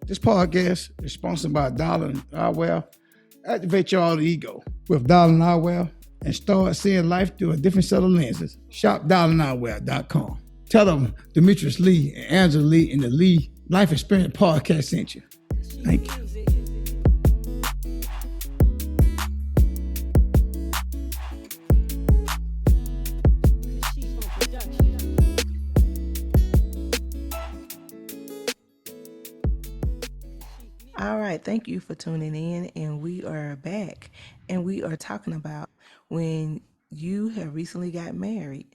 This podcast is sponsored by Dollar Eyewear. Activate your alter ego with Dollar Eyewear and start seeing life through a different set of lenses. Shop DollarEyewear.com. Tell them Demetrius Lee and Angela Lee and the Lee Life Experience Podcast sent you. Thank you. All right, thank you for tuning in, and we are back, and we are talking about when you have recently got married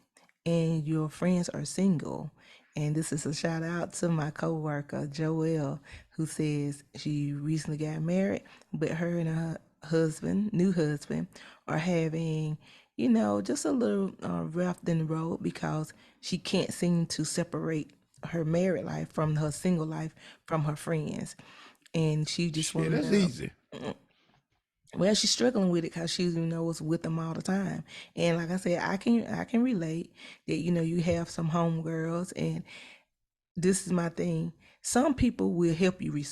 and your friends are single. And this is a shout out to my coworker Joelle, who says she recently got married, but her and her new husband, are having, just a little rough in the road because she can't seem to separate her married life from her single life from her friends. And she just Yeah, wanted that's to, easy. well, she's struggling with it because she, was with them all the time. And like I said, I can relate that, you have some homegirls, and this is my thing. Some people will help you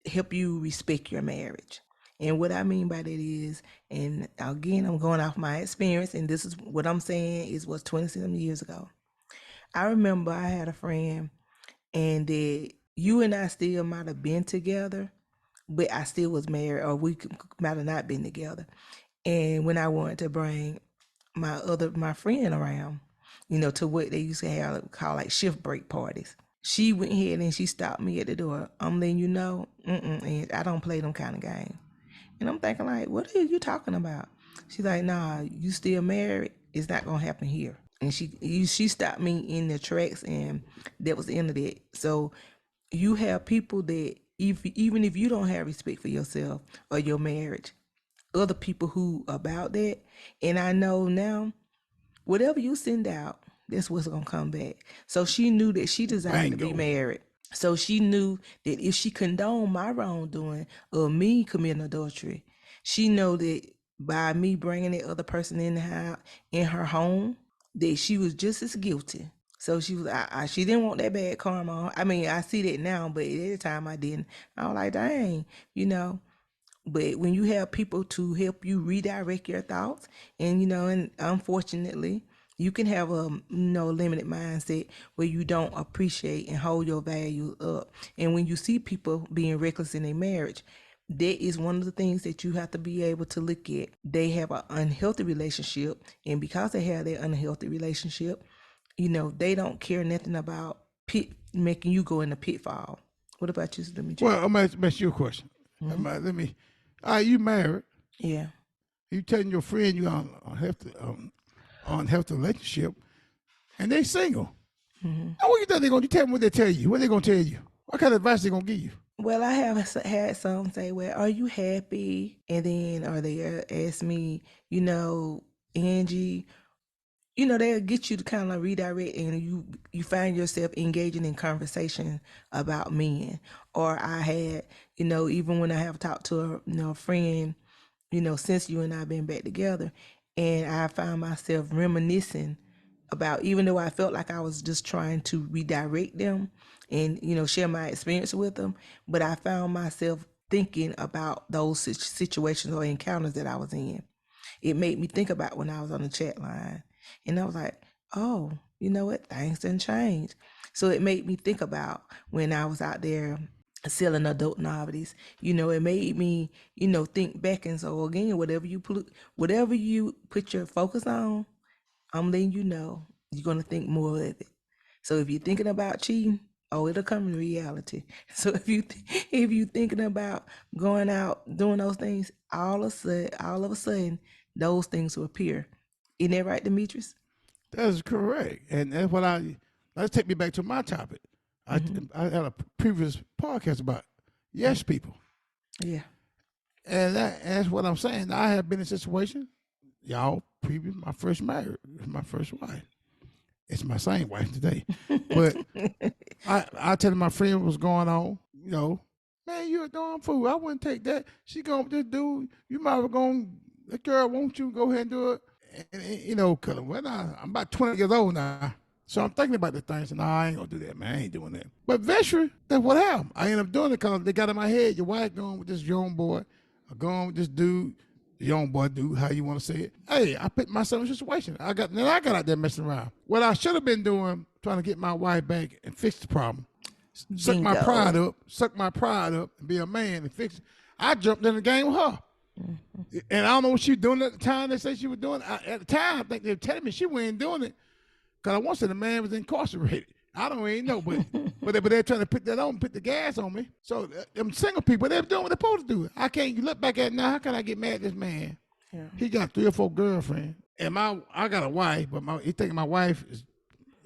help you respect your marriage. And what I mean by that is, and again, I'm going off my experience, and this is what I'm saying is was 27 years ago. I remember I had a friend, and that you and I still might have been together, but I still was married, or we might have not been together. And when I wanted to bring my friend around, to what they used to have called like shift break parties, she went ahead and she stopped me at the door. I'm letting you know, and I don't play them kind of games. And I'm thinking like, what are you talking about? She's like, nah, you still married? It's not gonna happen here. And she stopped me in the tracks, and that was the end of that. So you have people that even if you don't have respect for yourself or your marriage, other people who about that. And I know now, whatever you send out, that's what's gonna come back. So she knew that she desired to be Bingo. married. So she knew that if she condoned my wrongdoing or me committing adultery, she know that by me bringing that other person in the house, in her home, that she was just as guilty. So she didn't want that bad karma. I mean, I see that now, but at the time I didn't. I was like, dang, you know. But when you have people to help you redirect your thoughts, and and unfortunately, you can have a limited mindset where you don't appreciate and hold your value up. And when you see people being reckless in their marriage, that is one of the things that you have to be able to look at. They have an unhealthy relationship, and because they have that unhealthy relationship, they don't care nothing about making you go in the pitfall. What about you, Demetri? Well, I'm going to ask you a question. Let me. You married. Yeah. You telling your friend you on healthy relationship, and they single. Now, what you think they're going to tell me? What they tell you? What they going to tell you? What kind of advice they going to give you? Well, I have had some say, well, are you happy? And then, or they ask me, Angie, they'll get you to kind of redirect, and you find yourself engaging in conversation about men. Or I had, even when I have talked to a friend, since you and I been back together, and I found myself reminiscing about, even though I felt like I was just trying to redirect them and share my experience with them, but I found myself thinking about those situations or encounters that I was in. It made me think about when I was on the chat line, and I was like, oh, you know what, things didn't change. So it made me think about when I was out there selling adult novelties. It made me think back. And so again, whatever you put your focus on, I'm letting you know you're going to think more of it. So if you're thinking about cheating, oh, it'll come in reality. So if you thinking about going out doing those things, all of a sudden, those things will appear. Isn't that right, Demetrius? That's correct, and that's what Let's take me back to my topic. I had a previous podcast about yes people, Yeah. and that's what I'm saying. I have been in a situation, y'all, previous my first marriage, my first wife. It's my same wife today, but I tell my friend what was going on. Man, you're a darn fool. I wouldn't take that. She going this dude. You might have gone. The girl won't you go ahead and do it? And cause I'm about 20 years old now. So I'm thinking about the things, and I ain't gonna do that, man. I ain't doing that. But eventually, that's what happened. I ended up doing it because they got in my head, your wife going with this young boy, or going with this dude, the young boy dude, how you want to say it. Hey, I put myself in a situation. I got out there messing around. What I should have been doing, trying to get my wife back and fix the problem. Suck my pride up, and be a man and fix it. I jumped in the game with her. And I don't know what she was doing at the time. They said she was doing it. At the time, I think they were telling me she wasn't doing it because I once said the man was incarcerated. I don't even know, but they're trying to put the gas on me. So them single people, they're doing what they're supposed to do. I can't. You look back at it now. How can I get mad at this man? Yeah. He got 3 or 4 girlfriends, and I got a wife, but he thinking my wife is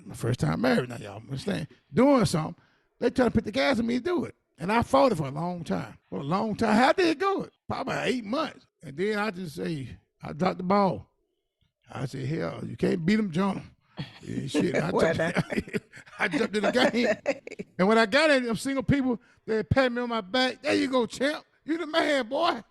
my first time married. Now y'all understand? Doing something, they trying to put the gas on me to do it. And I fought it for a long time. How did it go? Probably 8 months. And then I just say, I dropped the ball. I said, hell, you can't beat them, Jonah. Yeah, shit, I jumped in the game. And when I got in, them single people, they pat me on my back. There you go, champ. You the man, boy.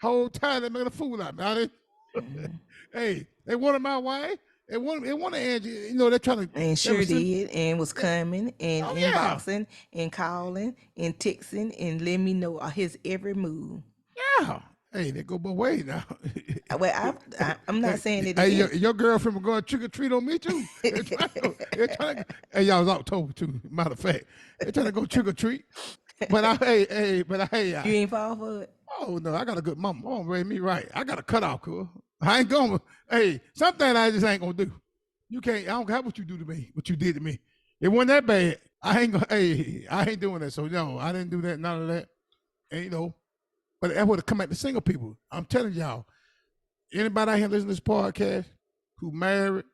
Whole time they making a fool out of me. Hey, they wanted my wife. They wanted Angie. You know, they're trying to. And sure did, and was coming and inboxing and calling and texting and letting me know his every move. Yeah. Hey, they go both ways now. Well, I'm not saying that. Hey, your girlfriend was going trick or treat on me too. They're trying to, hey, y'all was October too. Matter of fact, they're trying to go trick or treat. But you ain't fall for it. Oh no, I got a good mama. Oh, raise me right. I got a cutoff, cool. I ain't going. Hey, something I just ain't gonna do. You can't. I don't care what you do to me. What you did to me. It wasn't that bad. I ain't gonna. Hey, I ain't doing that. So no, I didn't do that. None of that. And you know, but that would have come at the single people. I'm telling y'all. Anybody out here listening to this podcast who married,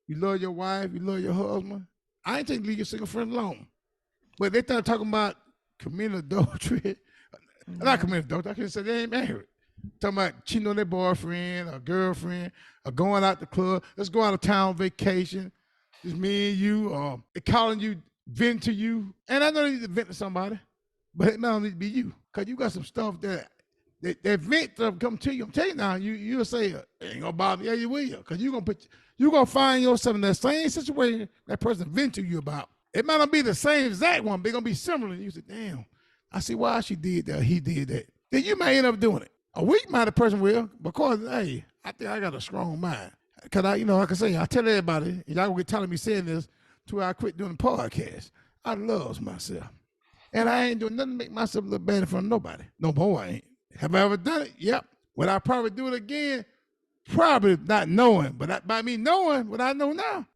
you love your wife, you love your husband. I ain't saying leave your single friend alone. But they start talking about committing adultery. Not committing adultery. I can say they ain't married. Talking about cheating on their boyfriend or girlfriend or going out the club. Let's go out of town vacation. Just me and you. They're calling you, vent to you. And I know they need to vent to somebody, but it might not need to be you. Because you got some stuff that vent stuff come to you. I'm telling you now, you'll say, it ain't gonna bother me. Yeah, you will. Because you're gonna find yourself in that same situation that person vent to you about. It might not be the same exact one, but it's gonna be similar. And you say, damn, I see why she did that, he did that. Then you may end up doing it. A weak-minded person will, because, hey, I think I got a strong mind. Because, like I say, I tell everybody, and y'all will get telling me saying this till I quit doing the podcast. I love myself. And I ain't doing nothing to make myself look bad in front of nobody. No more, I ain't. Have I ever done it? Yep. Would I probably do it again? Probably not knowing. But by me knowing what I know now,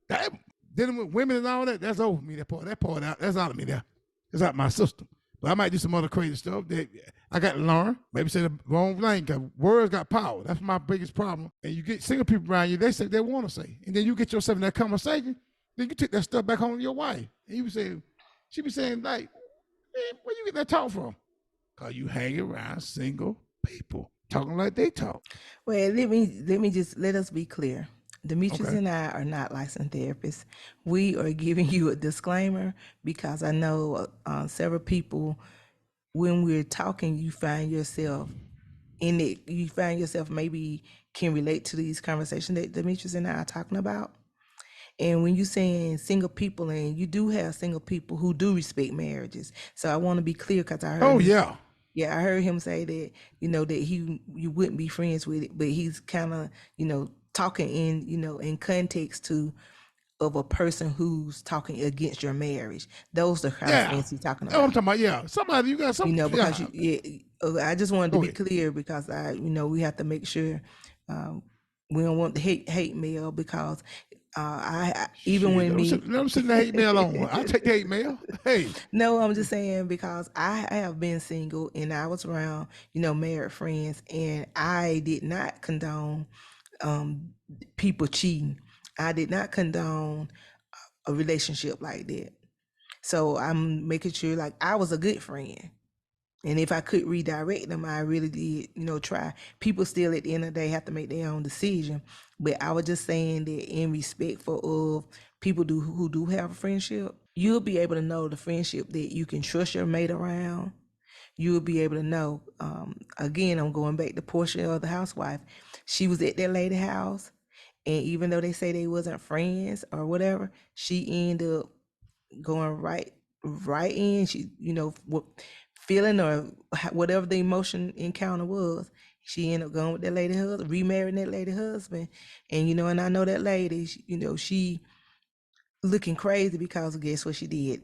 dealing with women and all that, that's over me. That part out, that's out of me there. It's out my system. But I might do some other crazy stuff that I got to learn. Maybe say the wrong thing, because words got power. That's my biggest problem. And you get single people around you, they say they want to say. And then you get yourself in that conversation, then you take that stuff back home to your wife. And you say, she be saying, like, man, where you get that talk from? Because you hang around single people talking like they talk. Well, let us be clear. Demetrius and I are not licensed therapists. We are giving you a disclaimer because I know several people, when we're talking, you find yourself in it. You find yourself maybe can relate to these conversations that Demetrius and I are talking about. And when you're saying single people, and you do have single people who do respect marriages. So I want to be clear because I heard I heard him say that, that you wouldn't be friends with it, but he's kind of, talking in, in context of a person who's talking against your marriage. Those are the kind of things he's talking about. I'm talking about, somebody you got something. Because I just wanted to be clear because we have to make sure we don't want the hate mail because let them send the hate mail on. I'll take the hate mail. Hey. No, I'm just saying because I have been single and I was around, married friends, and I did not condone people cheating. I did not condone a relationship like that. So I'm making sure like I was a good friend. And if I could redirect them, I really did, try. People still at the end of the day have to make their own decision. But I was just saying that in respect of people who do have a friendship, you'll be able to know the friendship that you can trust your mate around. You'll be able to know, again, I'm going back to Portia of the housewife. She was at that lady house And even though they say they wasn't friends or whatever, she ended up going right in. She, feeling or whatever the emotion encounter was. She ended up going with that lady husband, remarrying that lady husband. And and I know that lady, she looking crazy because guess what she did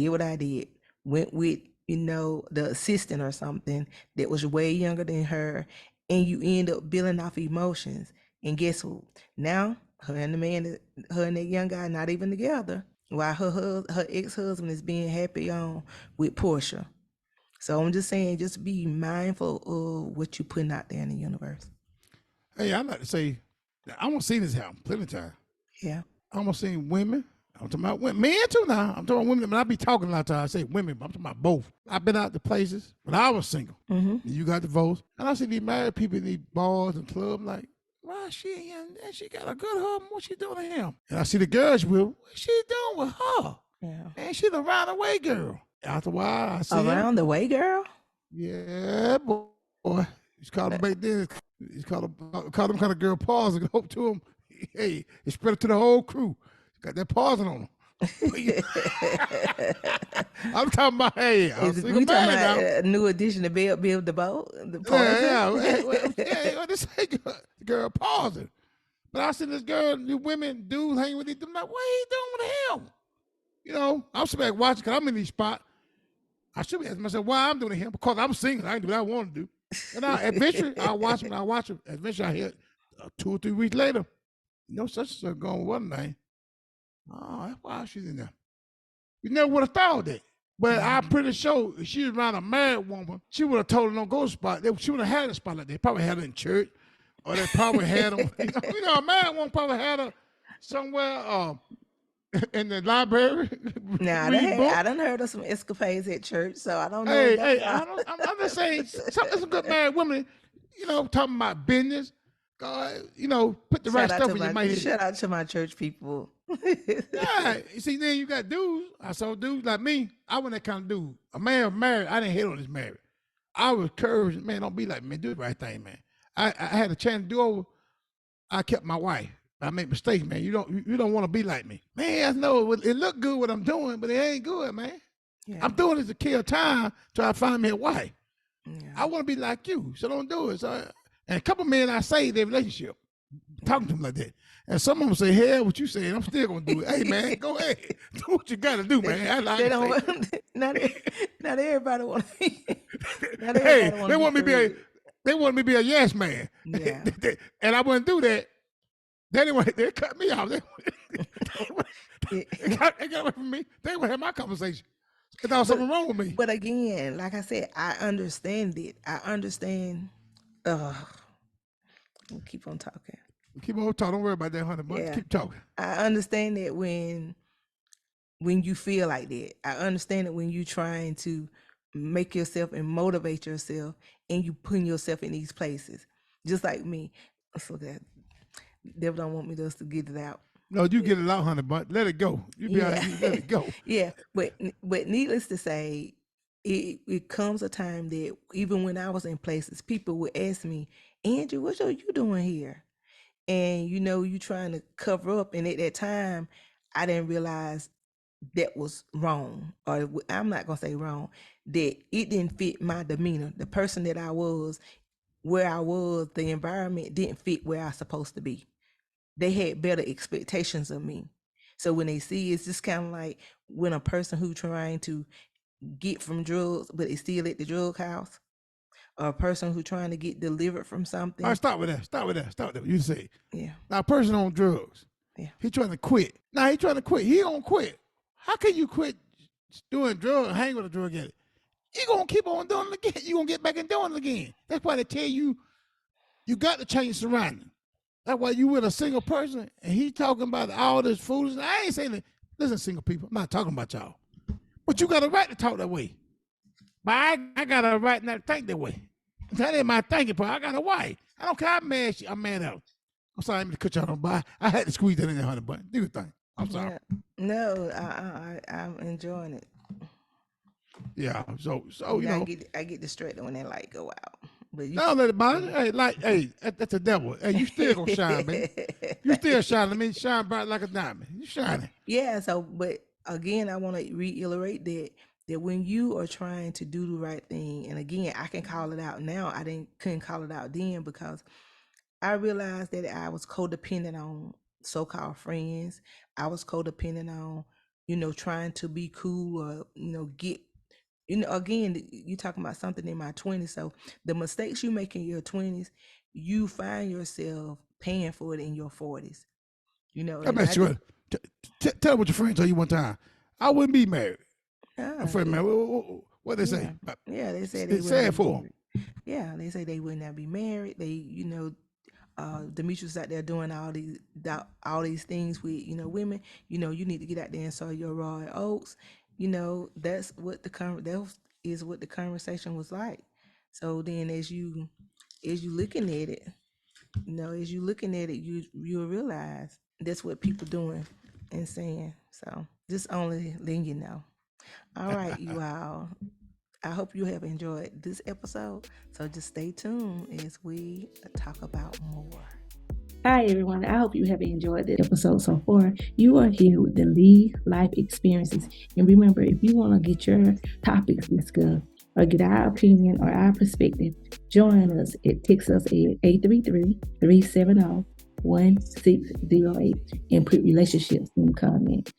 what I did, went with the assistant or something that was way younger than her, and you end up building off emotions. And guess what, now her and that young guy not even together, while her ex-husband is being happy on with Portia. So I'm just saying, just be mindful of what you putting out there in the universe. Hey, I like to say, I'm gonna see this happen plenty of time. Yeah. I'm gonna see women. I'm talking about women, men too now. I'm talking about women. When I be talking a lot of times, I say women, but I'm talking about both. I've been out to places when I was single. Mm-hmm. And you got divorced. And I see these married people in these bars and clubs like, why she and she got a good husband? What she doing to him? And I see the girls with, what she doing with her? Yeah. And she the round-away girl. After a while, I see Around the way, girl. Yeah, boy. He's called him back then. He's called him kind of girl pause and go up to him. Hey, it spread it to the whole crew. Got that pausing on him. I'm talking about, hey, I'm single We talking man now. about a new addition to Build the Boat, the Yeah, pausing. yeah. This ain't girl pausing. But I see this girl, the women, dudes hanging with these. I'm like, what are you doing with him? I'm sitting back watching because I'm in these spots. I should be asking myself why I'm doing it here because I'm single. I ain't do what I want to do. And eventually, I'll watch him. Eventually, I hear 2 or 3 weeks later, such and such going one night. Oh, that's why she's in there. You never would have thought that. But I'm pretty sure if she was around a married woman, she would have told her don't go to spot. She would have had a spot like that. They probably had her in church, or they probably had her. A married woman probably had her somewhere in the library. Now, I done heard of some escapades at church, so I don't know. Hey, I'm just saying, some good married women, talking about business. God, put the right stuff in your mind. Shout out to my church people. Yeah, you see, then you got dudes. I saw dudes like me. I wasn't that kind of dude. A man was married. I didn't hate on his marriage. I was encouraged, man, don't be like me. Do the right thing, man. I had a chance to do over. I kept my wife. I make mistakes, man. You don't want to be like me. Man, I know it look good what I'm doing, but it ain't good, man. Yeah. I'm doing it to kill time, try to find me a wife. Yeah. I want to be like you, so don't do it. So, and a couple men I saved their relationship, talking to them like that. And some of them say, hell, what you saying, I'm still going to do it. Hey, man, go ahead. Do what you got to do, man. They don't, not everybody want to be. Hey, they want me to be a yes man. Yeah. And I wouldn't do that. They cut me off. They got away from me. They would have my conversation. They thought something wrong with me. But again, like I said, I understand it. I understand. Keep on talking. Keep on talking. Don't worry about that, honey. But yeah. Keep talking. I understand that when you feel like that. I understand it when you're trying to make yourself and motivate yourself, and you putting yourself in these places. Just like me. So that Devil don't want me to get it out. No, you get it out, honey, but let it go. You be let it go. Yeah, but needless to say, it comes a time that even when I was in places, people would ask me, Andrew, what are you doing here? And you trying to cover up, and at that time, I didn't realize that was wrong, or I'm not gonna say wrong, that it didn't fit my demeanor. The person that I was, where I was, the environment didn't fit where I was supposed to be. They had better expectations of me. So when they see, it's just kind of like when a person who trying to get from drugs, but is still at the drug house, or a person who trying to get delivered from something. All right, stop with that. You say, yeah. Now, a person on drugs, yeah, he trying to quit. Now he trying to quit. He don't quit. How can you quit doing drugs and hang with a drug addict? You gonna keep on doing it again. You gonna get back and doing it again. That's why they tell you, you got to change surroundings. That's why you with a single person and he talking about all this foolishness. I ain't saying that. Listen, single people, I'm not talking about y'all. But you got a right to talk that way. But I got a right not to think that way. That ain't my thinking part. I got a wife. I don't care how mad I'm mad out. I'm sorry, I'm going to cut y'all on by. I had to squeeze that in there, honey, but do your thing. I'm sorry. Yeah. No, I'm enjoying it. Yeah, so I get distracted when that light go out. But you, Don't let it bother you. Hey, that's the devil. Hey, you still gonna shine, man. You still shining. I mean, shine bright like a diamond. You shining. yeah. So, but again, I want to reiterate that when you are trying to do the right thing, and again, I can call it out now. Couldn't call it out then because I realized that I was codependent on so-called friends. I was codependent on, trying to be cool or, get, again, you talking about something in my 20s. So the mistakes you make in your 20s, you find yourself paying for it in your 40s. I And I bet you did. would. Tell what your friend told you one time. I wouldn't be married. A Ah, friend, man. What they say? yeah, yeah. They said they would Say not it be for 'em. married. Yeah, they say they would not be married. They, Demetrius out there doing all these things with women. You need to get out there and sow your raw oats. That's what that is what the conversation was like. So then, as you looking at it, you'll realize that's what people doing and saying. So just only letting you know. All right, you all. I hope you have enjoyed this episode. So just stay tuned as we talk about more. Hi, everyone. I hope you have enjoyed this episode so far. You are here with the Lead Life Experiences. And remember, if you want to get your topics discussed or get our opinion or our perspective, join us at text us at 833-370-1608 and put relationships in the comment.